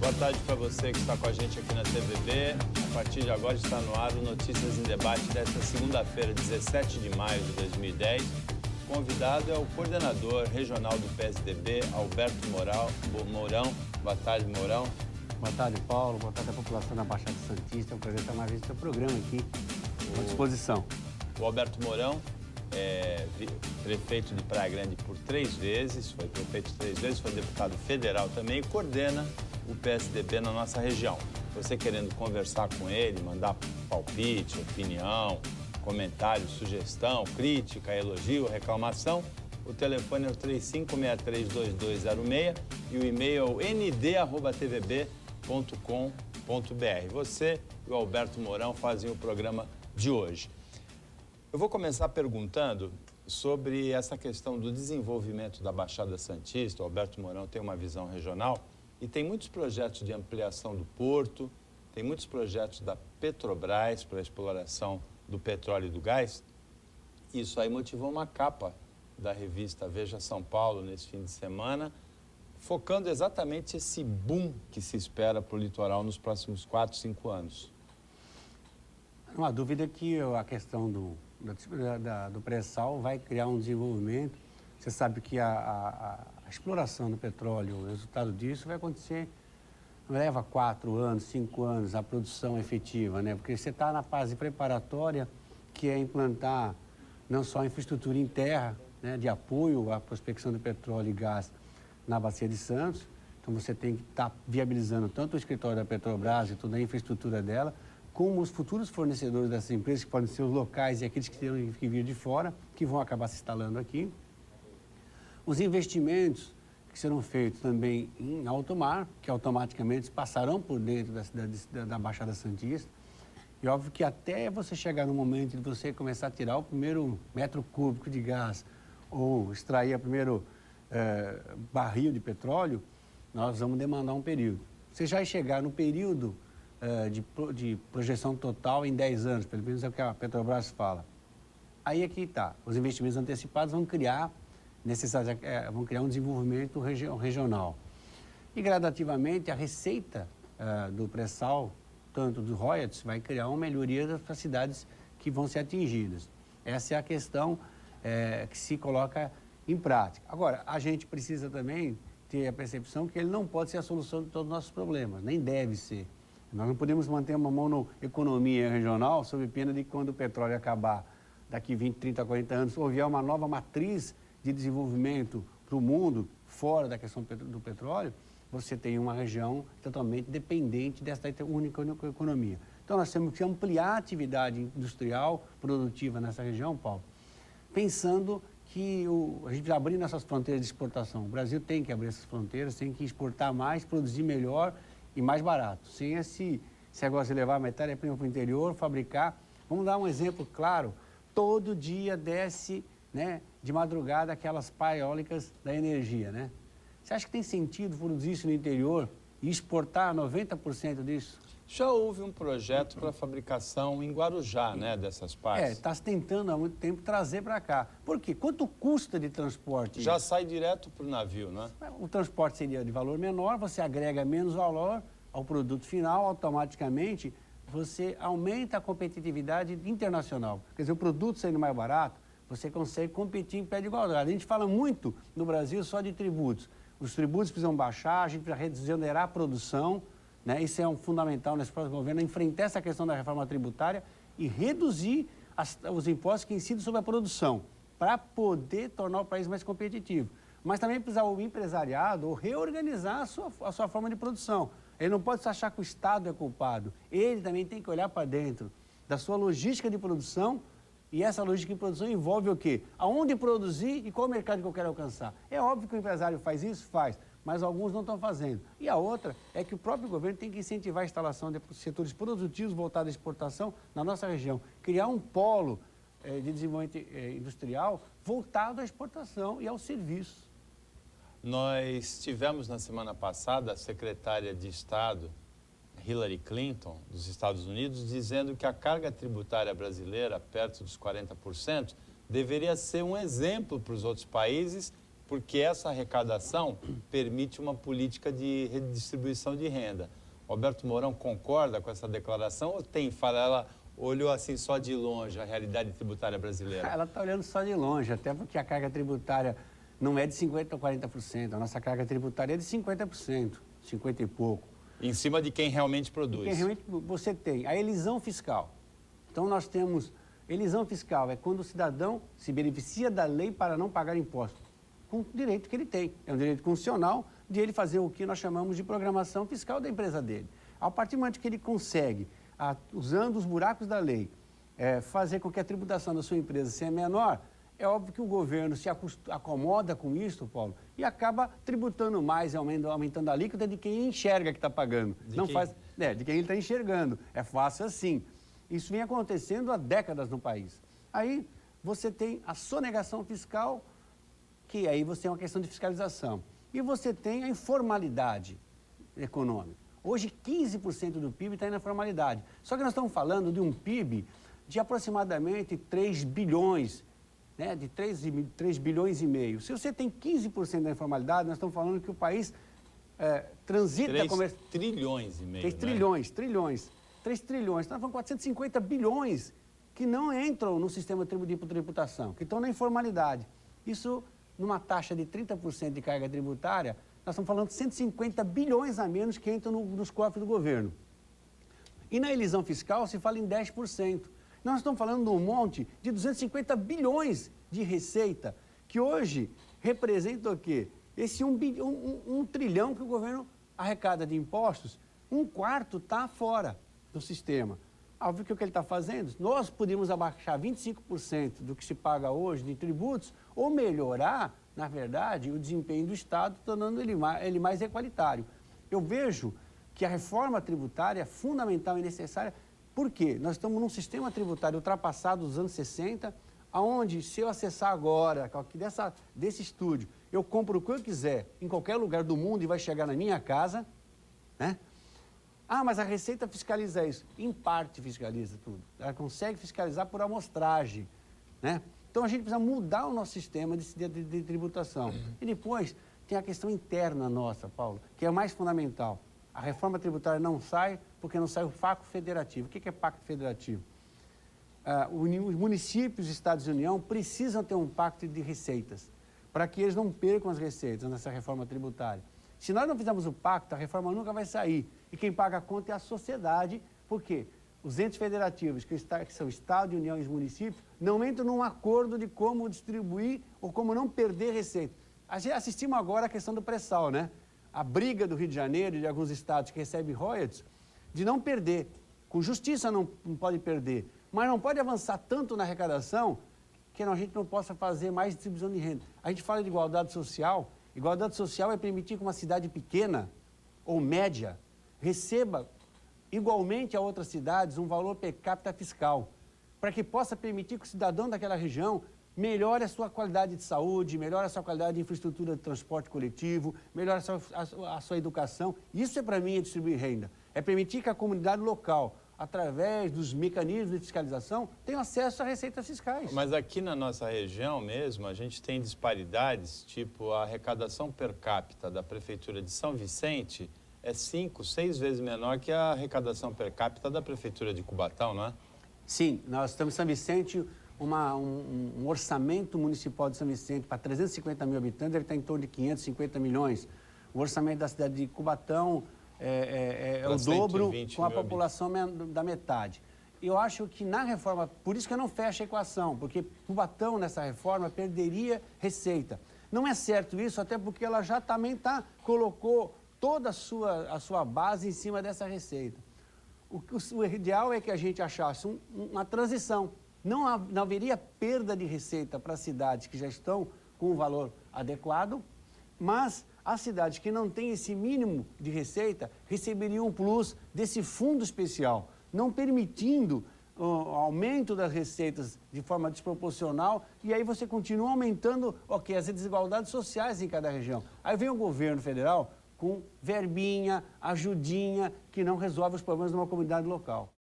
Boa tarde para você que está com a gente aqui na TVB. A partir de agora está no ar o Notícias em Debate desta segunda-feira, 17 de maio de 2010. O convidado é o coordenador regional do PSDB, Alberto Mourão. Boa tarde, Mourão. Boa tarde, Paulo. Boa tarde à população da Baixada Santista. É um prazer estar mais vezes no seu programa aqui, à disposição. O Alberto Mourão é prefeito de Praia Grande por 3 vezes, foi prefeito 3 vezes, foi deputado federal também e coordena o PSDB na nossa região. Você querendo conversar com ele, mandar palpite, opinião, comentário, sugestão, crítica, elogio, reclamação, o telefone é o 35632206 e o e-mail é o nd@tvb.com.br. Você e o Alberto Mourão fazem o programa de hoje. Eu vou começar perguntando sobre essa questão do desenvolvimento da Baixada Santista. O Alberto Mourão tem uma visão regional e tem muitos projetos de ampliação do porto, tem muitos projetos da Petrobras para a exploração do petróleo e do gás. Isso aí motivou uma capa da revista Veja São Paulo nesse fim de semana, focando exatamente esse boom que se espera para o litoral nos próximos 4, 5 anos. Não há dúvida que a questão do pré-sal vai criar um desenvolvimento. Você sabe que a exploração do petróleo, o resultado disso vai acontecer, leva 4 anos, 5 anos a produção efetiva, né? Porque você está na fase preparatória, que é implantar não só a infraestrutura em terra, né, de apoio à prospecção de petróleo e gás na Bacia de Santos. Então você tem que estar viabilizando tanto o escritório da Petrobras e toda a infraestrutura dela, como os futuros fornecedores dessas empresas, que podem ser os locais e aqueles que terão que vir de fora, que vão acabar se instalando aqui. Os investimentos que serão feitos também em alto mar, que automaticamente passarão por dentro da Baixada Santista. E óbvio que até você chegar no momento de você começar a tirar o primeiro metro cúbico de gás ou extrair o primeiro barril de petróleo, nós vamos demandar um período. Você já vai chegar no período de projeção total em 10 anos, pelo menos é o que a Petrobras fala. Aí é que está. Os investimentos antecipados vão criar um desenvolvimento regional. E gradativamente a receita do pré-sal, tanto dos royalties, vai criar uma melhoria das cidades que vão ser atingidas. Essa é a questão que se coloca em prática. Agora, a gente precisa também ter a percepção que ele não pode ser a solução de todos os nossos problemas, nem deve ser. Nós não podemos manter uma mão na economia regional sob pena de que quando o petróleo acabar daqui 20, 30, 40 anos, houver uma nova matriz de desenvolvimento para o mundo, fora da questão do petróleo, você tem uma região totalmente dependente dessa única economia. Então, nós temos que ampliar a atividade industrial, produtiva nessa região, Paulo, pensando que a gente abrindo essas fronteiras de exportação. O Brasil tem que abrir essas fronteiras, tem que exportar mais, produzir melhor e mais barato. Sem esse negócio de levar a matéria-prima para o interior, fabricar. Vamos dar um exemplo claro. Todo dia desce, né, de madrugada aquelas pás eólicas da energia, né? Você acha que tem sentido produzir isso no interior e exportar 90% disso? Já houve um projeto para fabricação em Guarujá, né, dessas pás. Está se tentando há muito tempo trazer para cá. Por quê? Quanto custa de transporte? Já sai direto para o navio, né? O transporte seria de valor menor, você agrega menos valor ao produto final, automaticamente você aumenta a competitividade internacional. Quer dizer, o produto sendo mais barato, você consegue competir em pé de igualdade. A gente fala muito no Brasil só de tributos. Os tributos precisam baixar, a gente precisa reduzirar a produção, né? Isso é fundamental nesse próximo governo, enfrentar essa questão da reforma tributária e reduzir os impostos que incidem sobre a produção, para poder tornar o país mais competitivo. Mas também precisa o empresariado reorganizar a sua forma de produção. Ele não pode só achar que o Estado é culpado. Ele também tem que olhar para dentro da sua logística de produção. E essa logística de produção envolve o quê? Aonde produzir e qual mercado que eu quero alcançar. É óbvio que o empresário faz isso? Faz. Mas alguns não estão fazendo. E a outra é que o próprio governo tem que incentivar a instalação de setores produtivos voltados à exportação na nossa região. Criar um polo de desenvolvimento industrial voltado à exportação e ao serviço. Nós tivemos na semana passada a secretária de Estado, Hillary Clinton, dos Estados Unidos, dizendo que a carga tributária brasileira, perto dos 40%, deveria ser um exemplo para os outros países porque essa arrecadação permite uma política de redistribuição de renda. Roberto Mourão concorda com essa declaração ou ela olhou assim só de longe a realidade tributária brasileira? Ela está olhando só de longe, até porque a carga tributária não é de 50% ou 40%, a nossa carga tributária é de 50%, 50 e pouco. Em cima de quem realmente produz. Quem realmente você tem a elisão fiscal. Então nós temos, elisão fiscal é quando o cidadão se beneficia da lei para não pagar imposto, com o direito que ele tem. É um direito constitucional de ele fazer o que nós chamamos de programação fiscal da empresa dele. A partir do momento que ele consegue, usando os buracos da lei, fazer com que a tributação da sua empresa seja menor, é óbvio que o governo se acomoda com isso, Paulo, e acaba tributando mais, aumentando a alíquota de quem enxerga que está pagando. De quem ele está enxergando. É fácil assim. Isso vem acontecendo há décadas no país. Aí você tem a sonegação fiscal, que aí você tem uma questão de fiscalização. E você tem a informalidade econômica. Hoje, 15% do PIB está na informalidade. Só que nós estamos falando de um PIB de aproximadamente 3 bilhões, né, de 3 bilhões e meio. Se você tem 15% da informalidade, nós estamos falando que o país transita... 3 trilhões e meio, 3 trilhões. 3 trilhões. Nós estamos falando 450 bilhões que não entram no sistema de tributação, que estão na informalidade. Isso, numa taxa de 30% de carga tributária, nós estamos falando de 150 bilhões a menos que entram nos cofres do governo. E na elisão fiscal se fala em 10%. Nós estamos falando de um monte de 250 bilhões de receita, que hoje representa o quê? Esse 1 trilhão que o governo arrecada de impostos, 1/4 está fora do sistema. Óbvio que o que ele está fazendo, nós podemos abaixar 25% do que se paga hoje de tributos ou melhorar, na verdade, o desempenho do Estado, tornando ele mais equalitário. Eu vejo que a reforma tributária é fundamental e necessária. Por quê? Nós estamos num sistema tributário ultrapassado dos anos 60, onde, se eu acessar agora, desse estúdio, eu compro o que eu quiser, em qualquer lugar do mundo e vai chegar na minha casa, né? Ah, mas a Receita fiscaliza isso. Em parte fiscaliza tudo. Ela consegue fiscalizar por amostragem, né? Então a gente precisa mudar o nosso sistema de tributação. E depois tem a questão interna nossa, Paulo, que é a mais fundamental. A reforma tributária não sai porque não sai o Pacto Federativo. O que é Pacto Federativo? Os municípios e Estados e União precisam ter um pacto de receitas para que eles não percam as receitas nessa reforma tributária. Se nós não fizermos o pacto, a reforma nunca vai sair. E quem paga a conta é a sociedade. Por quê? Os entes federativos, que são Estado, União e os municípios, não entram num acordo de como distribuir ou como não perder receita. Assistimos agora a questão do pré-sal, né? A briga do Rio de Janeiro e de alguns estados que recebem royalties, de não perder. Com justiça não pode perder, mas não pode avançar tanto na arrecadação que a gente não possa fazer mais distribuição de renda. A gente fala de igualdade social. Igualdade social é permitir que uma cidade pequena ou média receba igualmente a outras cidades um valor per capita fiscal, para que possa permitir que o cidadão daquela região melhore a sua qualidade de saúde, melhore a sua qualidade de infraestrutura de transporte coletivo, melhore a sua educação. Isso para mim é distribuir renda. É permitir que a comunidade local, através dos mecanismos de fiscalização, tenha acesso a receitas fiscais. Mas aqui na nossa região mesmo, a gente tem disparidades, tipo a arrecadação per capita da Prefeitura de São Vicente é 5, 6 vezes menor que a arrecadação per capita da Prefeitura de Cubatão, não é? Sim, nós estamos em São Vicente, um orçamento municipal de São Vicente para 350 mil habitantes, ele está em torno de 550 milhões. O orçamento da cidade de Cubatão é o dobro, com a população da metade. Eu acho que na reforma, por isso que eu não fecho a equação, porque Cubatão, nessa reforma, perderia receita. Não é certo isso, até porque ela já também colocou toda a sua base em cima dessa receita. O ideal é que a gente achasse uma transição. Não haveria perda de receita para cidades que já estão com um valor adequado, mas as cidades que não têm esse mínimo de receita receberiam um plus desse fundo especial, não permitindo o aumento das receitas de forma desproporcional, e aí você continua aumentando as desigualdades sociais em cada região. Aí vem o governo federal com verbinha, ajudinha, que não resolve os problemas de uma comunidade local.